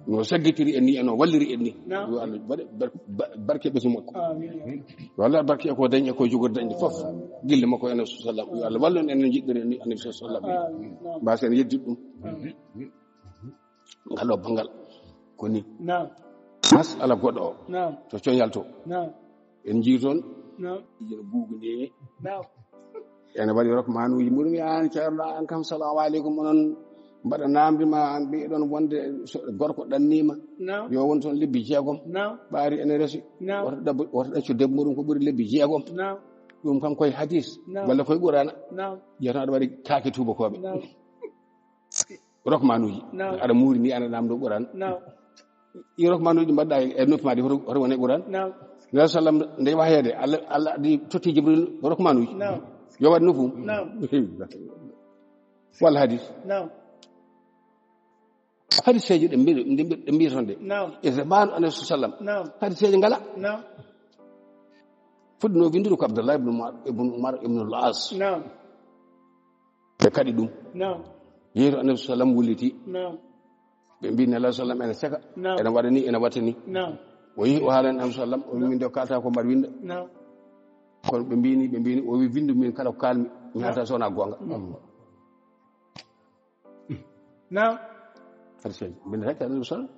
no saggitiri en ni eno walliri en ni yo Allah barke ɓeso makko yo Allah barke ko dañi ko jogor dañde fof gille makko annabi sallallahu alaihi wasallam yo Allah wallon en jiɗɗori en ni annabi sallallahu alaihi wasallam mbasen yeddi ɗum ngal o bangal ko ni masala goɗɗo o to coñal to en jii toon ijeno buugu ndewi ene waɗi rok manuji muɗum an ceerno an kam salamu aleykum onon mbaɗa namdima an ɓeɗon wonde gorko ɗannima yo won toon lebbi 6 ɓaari ene resi woto ɗaccu debbo muɗum ko ɓuuri lebbi 6 ɗum kam koye hadis walla koye ɓurana jeyatan aɗa waɗi kaake tubakoɓe rok manuji aɗa muuri ni ana namdo ɓuran i rok manuji mbaɗɗa e noppi maɗi hoto wone ɓuran nabi sallam nde wahede Allah adi totti Jibril rok manuji yo waɗ nofum walla hadis hadiseji ɗe mbiyaton de e zamanu anabi sallam hadiseji ngala fuɗɗino windude ko Abdullah ibn Umar ibn al-As ɓe kaɗi ɗum yeeru annabi sallam wulliti ɓe mbi nela sallam ene seka ene waɗa ni ene watta ni o yehi o haalani annabi sallam o wi min de kalata ko mbaɗa winda kono ɓe mbini o wi windu min kala ko kalmi mi haalata sowona gonga hadiseji mbindetake annabi sallam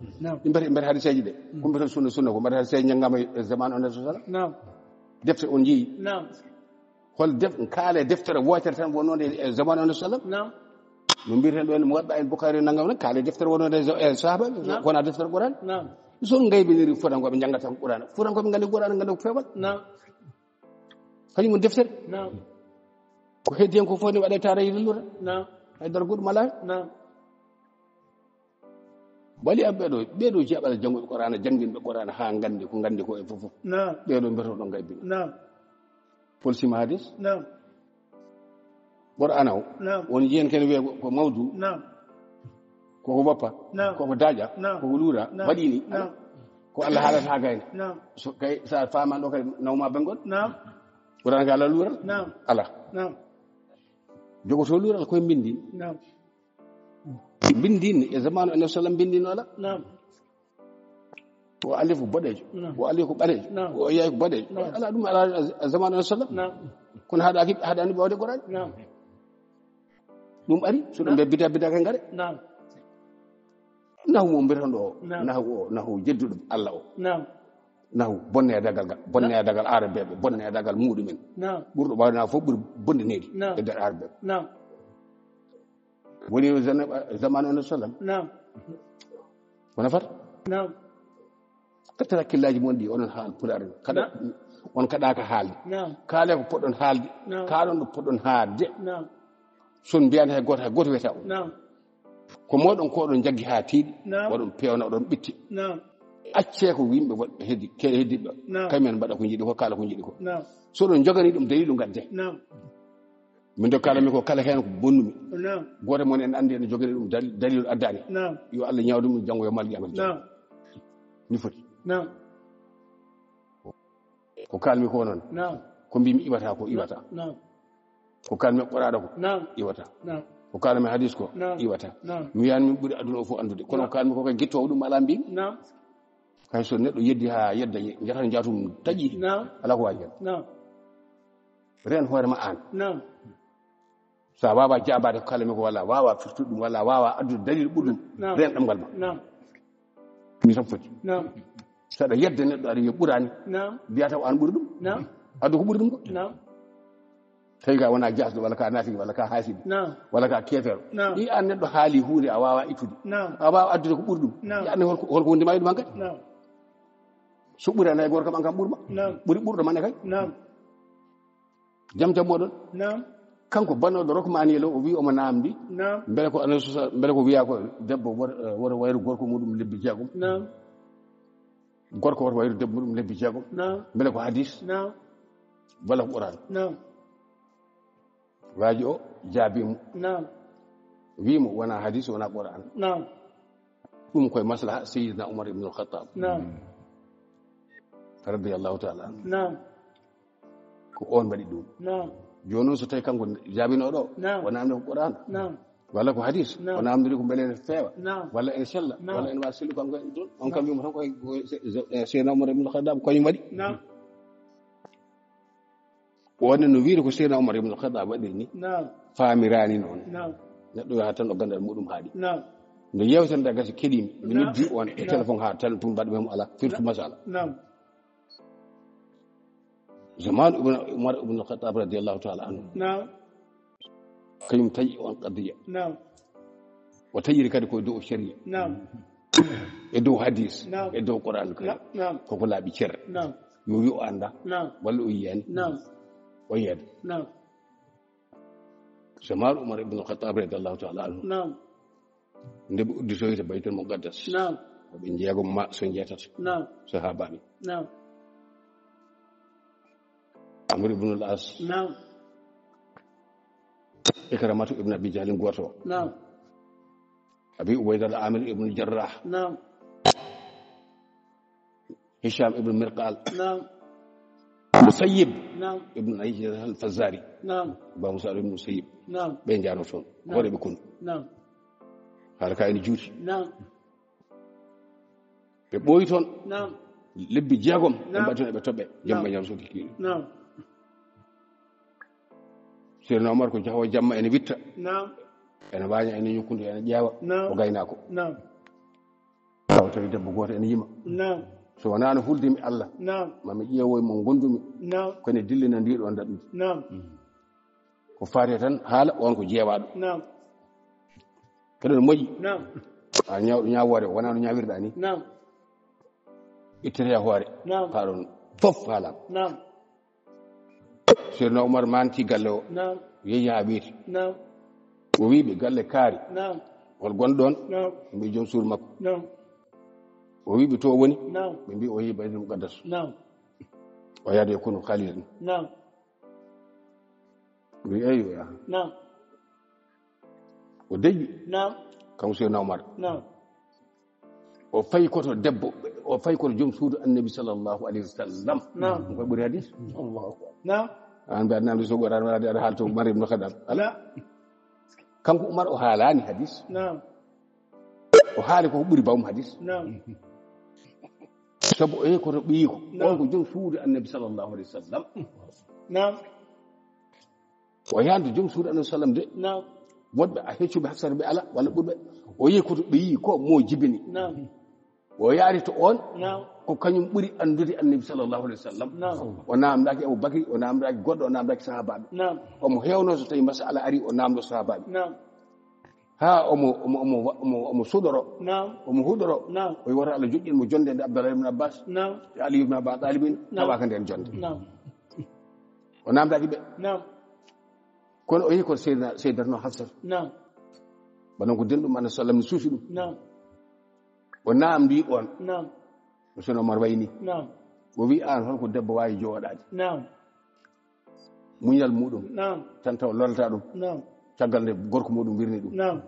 ɗi mbiyata hadiseji ɗe ko mbiyata sunna ko mbiyata hadiseji janggama e zaman annabi sallam deftere on jeeyi hol kaale deftere wotere tan wonode e zaman annabi sallam no mbiyeten ɗo en mo waɗɗa en Bukhari nangam ne kaale deftere wonode e sahaba wona deftere Qur'an son ngaybiniri fuɗankoɓe janggata tan Qur'an fuɗankoɓe gandi Qur'an gandi ko fewal kañum woni deftere ko heddi hen ko fof ne waɗe tara yidallura haydara goɗɗum ala wali am ɓeɗo jaɓal janngoɓe Qur'an janginɓe Qur'an ha gandi ko e fof ɓeɗo mbiyata ɗon ngaybina polsima hadis Qur'an o woni jihen kene wiye ko mawdu koko woppa koko daƴa koko luura waɗini ko Allah haalata ha gayna so kay sa faman ɗo kay nawma bengol Qur'an ka ala luural ala jogoto luural koye bindini e zamanu annabi sallam bindino ala o alifu boɗejo o ali ko ɓalejo o yayi ko boɗejo ala ɗum ala zamanu annabi sallam kono haɗani ɓawde Qur'an ɗum ari so ɗum ɓe bida kay ngare nahu mo mbiyatan ɗo nahu jedduɗo Allah o nahu bonne e dagal arabeɓe bonne e dagal muɗumen ɓurɗo ɓawde nahu fof ɓuuri bondinedi e nder arabeɓe woni zamanu annabi sallam wona fata kattata hakkillaji mon ɗi onon haal pulaar kada on kaɗaka haalde kaale ko poɗɗon haalde kaalon ɗo poɗɗon haadde son mbiyani hay goto wiyata o ko moɗon ko ɗon jaggi ha tiiɗi waɗon pewna oɗon ɓitti acce ko yimɓe woɗɓe heddiɓe kamen mbaɗa ko jiiɗi ko kala ko jiiɗi ko so ɗon jogani ɗum dalilu gadde min do kalami ko kala hen ko bonnumi goto mon en andi en jogani ɗum dalilu addani yo Allah ñawdum janggo yo malli amal ni foti نعم ko kalmi ko non نعم ko mbimi iwata ko iwata نعم ko kalmi qur'ana ko نعم iwata نعم ko kalmi hadis ko نعم iwata نعم mi yan min buri aduna o fu andude kono kalmi ko kay gitto dum ala mbimi نعم kay so neddo yeddi ha yedda jatan jatum taji نعم ala ko waji نعم ren hoore ma an نعم sa wawa jabade ko kalmi ko wala wawa firtudum wala wawa addu dalil budum ren dam galma نعم mi sam foti نعم sada yedde neddo ari yo burani نعم biata an buri dum نعم addu ko buri dum ko نعم tawi ga wona jasdo wala ka nafi wala ka hasidi نعم wala ka kefero نعم i an neddo haali huunde a wawa ittude نعم a wawa addude ko ɓuri ɗum نعم i anne holko wondima e ɗum han kadi نعم so ɓuri anayi goto kam an kam ɓurma نعم ɓuri ɓurɗo mane kay نعم jam jam moɗon نعم kanko bannoɗo rokmaniyel o wi omo namdi نعم beele ko anayi beele ko wiya ko debbo woto wayru gorko muɗum lebbi jeegom نعم gorko woto wayru debbo muɗum lebbi jeegom نعم beele ko hadis نعم walla ko ɓurani نعم waaji o jaabimo نعم wimo wona hadis wona qur'an نعم ɗum koye maslaha seydina oumar ibne alkhatab نعم radiallahu taala anu نعم ko on waɗi ɗum نعم joni noon so tawi kanko jaabinoɗo نعم o namde ko qur'an نعم walla ko hadis نعم. o namdiri ko beele ene feewa نعم walla ene sella نعم. walla ene wawi sellu kanko en toon on kam wimo tan koye seydina oumar ibne alkhatab koñum waɗi نعم wonde no wiide ko seydina oumar ibne alkhatab waɗiri ni نعم faamirani noon نعم neɗɗo yaha tan o gandal muɗum haaɗi نعم nde yewtere gasi keɗimi mi نعم. noddi on e téléphone ha téléphone mbaɗumemo ala firtu masala نعم zaman oumar ibne alkhatab radiallahu taala anhu نعم kañum taƴi on qadiya نعم o taƴiri kadi koye dow sharia نعم e dow hadis نعم. e dow qur'an karim نعم koko laaɓi cerre نعم yo wi o anda نعم walla o yiyani نعم o yeeda نعم zaman oumar ibne alkhatab radiallahu taala anhu نعم nde ɓe udditoyte baytul muqaddas نعم oɓe jeegom ma so jeetata نعم sahabaɓe نعم amr ibne al as نعم ikramatu ibne abi jahlin goto o نعم abi ubayda al amir ibne jarrah نعم hisham ibne mirqal نعم musayyib نعم ibne ayja al fazari نعم ba musa ibne musayyib نعم ɓe jano toon hoore ɓe kono نعم haala ka ene juuti نعم ɓe ɓooyi toon نعم lebbi jeegom ɓe نعم. mbaɗi toon eɓe toɓɓe نعم. jamma ñam so kikiɗo نعم seydina oumar ko jahowo jamma ene witta نعم ene waña ene yokkude ene ƴeewa نعم o gaynako نعم taw tawi debbo goto ene yima نعم so wonano huldemi allah نعم mami ƴeewoye mo gondumi نعم kone dillina ndiɗo daɗɗude نعم ko faate tan haala on ko jeewaɗo نعم keɗo no moƴƴi نعم a ñawɗo ñawore wona no ñawirɗa ni نعم ittete hoore نعم haɗon fof haalam نعم seydina oumar manti galle o نعم yeehi ha weeti نعم o wiɓe galle kaari نعم hol gonɗon نعم ɓe mbi joom suur makko نعم o wiɓe to woni نعم ɓe mbi o yeehi baytul muqaddas نعم o yaade e kono haalida ɗum نعم wi eyi o yaha نعم o deƴƴi نعم kanko seydina oumar نعم o fayi koto debbo o fayi koto joom suudu annabi sallllahu alayhi wa sallam نعم koye ɓuri hadis نعم an mbiya namde so goɗaɗa waɗade aɗa haalto oumar ibne khadab ala لا kanko oumar o haalani hadis نعم o haali koko ɓuri bawmo hadis نعم sabu o yehi koto ɓiyiko نعم. on ko joom suudu annabi sallllahu alayhi wa sallam نعم o yahde joom suudu annabi sallam de نعم woɗɓe a heccuɓe haksata ɓe ala walla ɓurɓe o yehi koto ɓeyi ko mo jibini نعم o yaari to on نعم ko kañum ɓuri andude annabi sallllahu alayhi wa sallam نعم o namdaki aboubacry o namdaki goɗɗo o namdaki sahabaɓe نعم omo hewno so tawi masala ari o namdo sahabaɓe نعم ha omo suɗoro نعم omo huɗoro نعم o wota allah joƴƴinmo jonde nde abdallah ibne abbas نعم e ali ibne aba talibin نعم. tawaka nden jonde نعم o namdaki ɓe نعم kono o yehi koto seydatno hafsat نعم banon ko denɗum annabi sallam ne suufi ɗum نعم o namdi on نعم no seydna oumar wayni نعم o wi an holko debbo wawi jooɗade نعم muñal muɗum نعم tan taw lolata ɗum نعم caggal nde gorko muɗum wirni ɗum نعم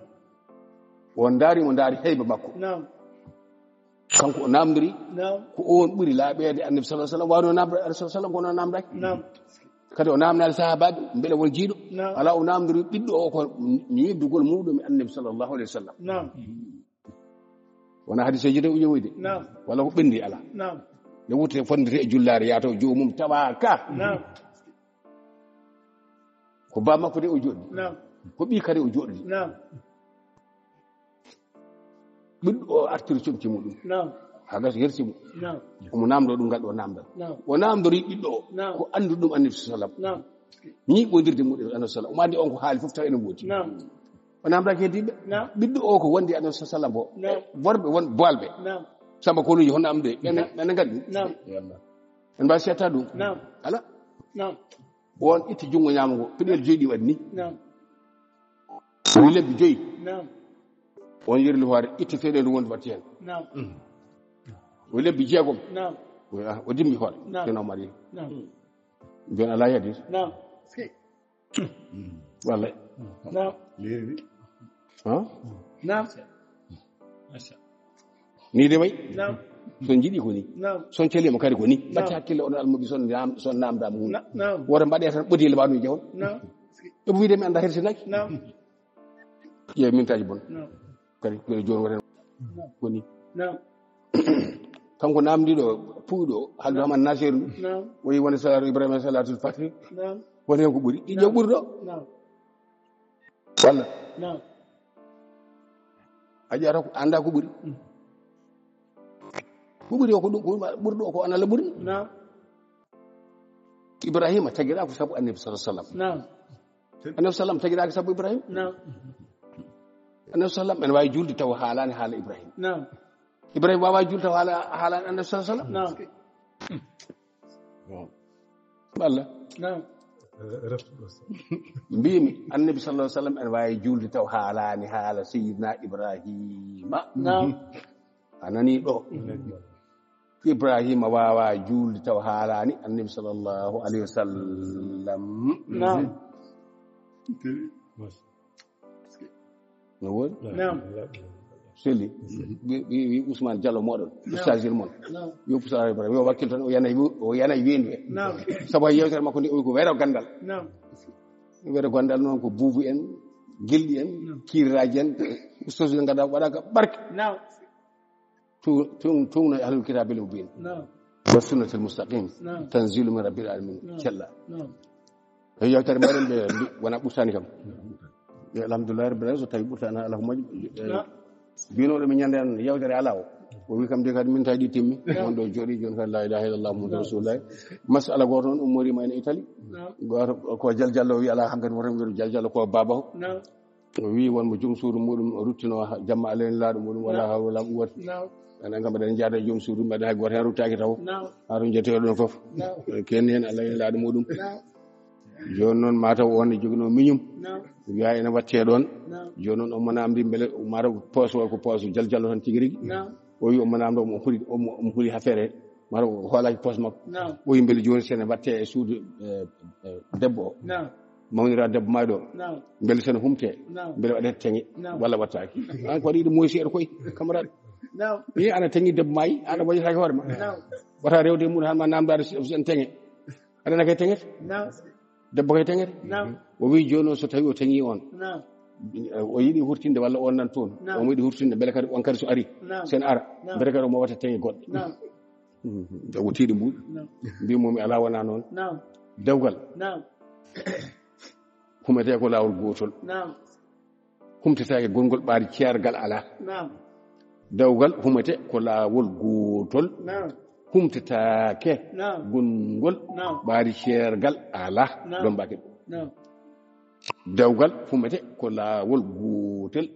on daarimo daari heyba makko نعم kanko namdiri ko on ɓuri laaɓeede annabi sallallahu alaihi wasallam wano namdo sallallahu alaihi wasallam kono namdaki kadi o namnaali sahabaɓe mbele won jiiɗo ala o namdiri ɓiɗɗo o ko ñiddugol muɗum e annabi sallallahu alaihi wasallam wona hadiseji de o ƴewoyde walla ko ɓenndi ala ne wurte fondete e jullaare yaato joomum tawa ka ko ba makko de o joɗɗi ko ɓi kadi o joɗɗi ɓiɗɗo o artiri comci muɗum haga yersimo omo namdo ɗum ngal ɗo namdal o namdori ɓiɗɗo o ko andu ɗum annabi sallam ñiɓodirde muɗum annabi sallam omo andi on ko haali fof taw ene woodi o namdaki heddiɓe ɓiɗɗo o ko wondi annabi sallam o worɓe won boalɓe samba konuji hono amde ɓene gandi en mbawi setta ɗum ala on itti junngo ñaamago piɗel joyi ɗi waɗi ni wi lebbi joyi on yirli hoore itti feɗe ndu wondi watti hen o lebbi jeegom o dimmi hoore keno mari mbiyon ala yadir wallay ni de way son jiɗi ko ni son celima kadi ko ni batti hakkille oɗon almuɓe son namdama hunde woto mbaɗe tan ɓodile mbaɗum jawon ɗum wiide mi anda hersinaki ƴeew mintaji bon kadi koɗe joni woten koni kanko namdiɗo puuɗo haldu haman nasiru woyi woni salatu ibrahima salatul fatih woni hen ko ɓuuri ɗi ƴeew ɓuuri ɗo walla a ƴewata ko anda ko ɓuuri ko ɓuri o ko ɗum ɓuri ɗo ko on Allah ɓuri Ibrahima tagiɗa ko sabu annabi sallallahu alaihi wasallam annabi sallam tagiɗa ko sabu Ibrahima annabi sallam en wawi julde taw haalani haala Ibrahima Ibrahima wawa julde taw haalani annabi sallallahu alaihi wasallam walla mbimi annabi sallallahu alaihi wasallam en wawi julde taw haalani haala sayyidina Ibrahima anani ɗo Ibrahima wawa julde taw haalani annabi sallallahu alaihi wasallam no woni seli wi Ousmane Diallo moɗon ustagil mon yo pusara Ibrahima yo wakkil tan o yanayi wendu e sabu hay yewtere makko ndi o ko wero gandal noon ko buubu en gilɗi en kiriraji en ustage ganda waɗaka barke tungno ahlul kitab bil mubin wa sunnatul mustaqim tanzilu min rabbil alamin kella hay yewtere maɗen ɓe wona ɓurtani kam alhamdulillah rabbil alamin so tawi ɓurtana ala ko moƴƴi binoɗo mi ñande an yewtere ala o wi kam de kadi min tawi ɗi timmi on ɗo jooɗi joni kadi la ilaha illallah muhammadu rasulullah masala goto noon ummorima ene Italie goto ko jaljallo wi ala hankadi woto wiru jaljallo ko baba o wi wonmo joom suudu muɗum o ruttino jamma alayni laaɗo muɗum wala hawla wala quwwata enen kam mbaɗen jaada e joom suudu mbaɗa hay goto hen ruttaki taw hato jeteɗo ɗon foof kenni hen alayni laaɗo muɗum joni noon mataw on e jogino miñum wiya ene watte ɗon joni noon on mo namdi beele mataw poche o ko poche jaljallo tan tigui rigui o wi on mo namdo omo huuli affaire he mataw hoolaki poche makko o wi beele joni sene watte e suudu debbo o mawnira debbo mayɗo beele sene humte beele waɗete teŋe walla wattaki an ko waɗi ɗo moysi eɗo koye camarade yi ana teŋi debbo mayi aɗa waɗitaki hoore ma wata rewde muɗum hanma namdade sen teŋe aɗana kay teŋete debbo kay teŋete o wi joni so tawi o teŋi on o yiɗi hurtinde walla on nan toon omo yiɗi hurtinde beele kadi on kadi so ari sen ara beele kadi omo watta teŋe goɗɗe o tiiɗi mbuɗ mbimomi ala wona noon dewgal humete ko lawol gotol humtetake gongol ɓaari ceergal ala dewgal humete ko lawol gotol humtetake gongol ɓaari ceergal ala ɗon mbake dewgal humete ko lawol gotel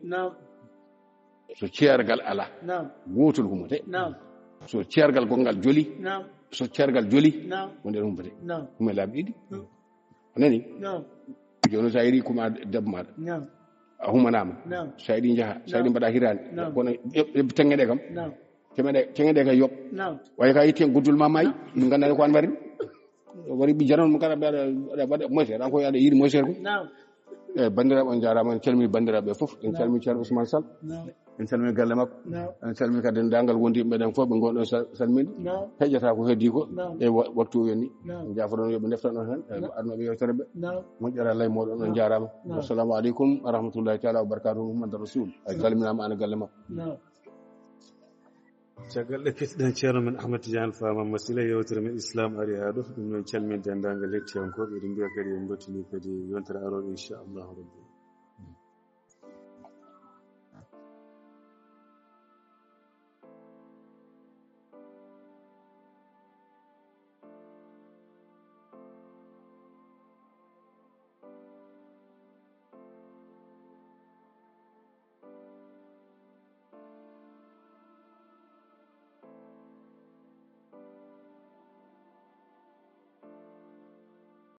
so ceergal ala gotol humete so ceergal gongal joli so ceergal joli wonde humete hume laabi ɗiɗi anani joni sa yiɗi kuma debbo maɗa a humanama sa yiɗi jaaha sa yiɗi mbaɗa hirande kono teŋeɗe kam teŋeɗe kay yoɓ way ka yitti hen guddul ma maayi ɗum gandani ko an wari ɓijjata on mo kada aɗa waɗa moysere an koy aɗa yiɗi moysere ko bandiraɓe on jarama en calmini bandiraɓe fof en calmini ceerno Ousmane Sall en calmini galle makko en calmini kadi dendagal wondi meɗen fof ɓe gonɗon salminde heƴƴata ko heddi ko e waktu o yonni jafoɗon yoɓe deftan on hen arnoɓe yewtere ɓe moƴƴere Allah e moɗon on jarama assalamu aleykum wa rahmatullahi taala wa barakatuhu Muhammad Rasul a salminama ana galle makko caggal ɗe kettiɗen ceerno men Ahmad Tidiane Fama Masila yewtere men islam ari ha ɗo ɗum noon calmin dendagal hettiyankoɓe eɗen mbiya kadi en dottini kadi yontere aroɓe inchallahu rabbi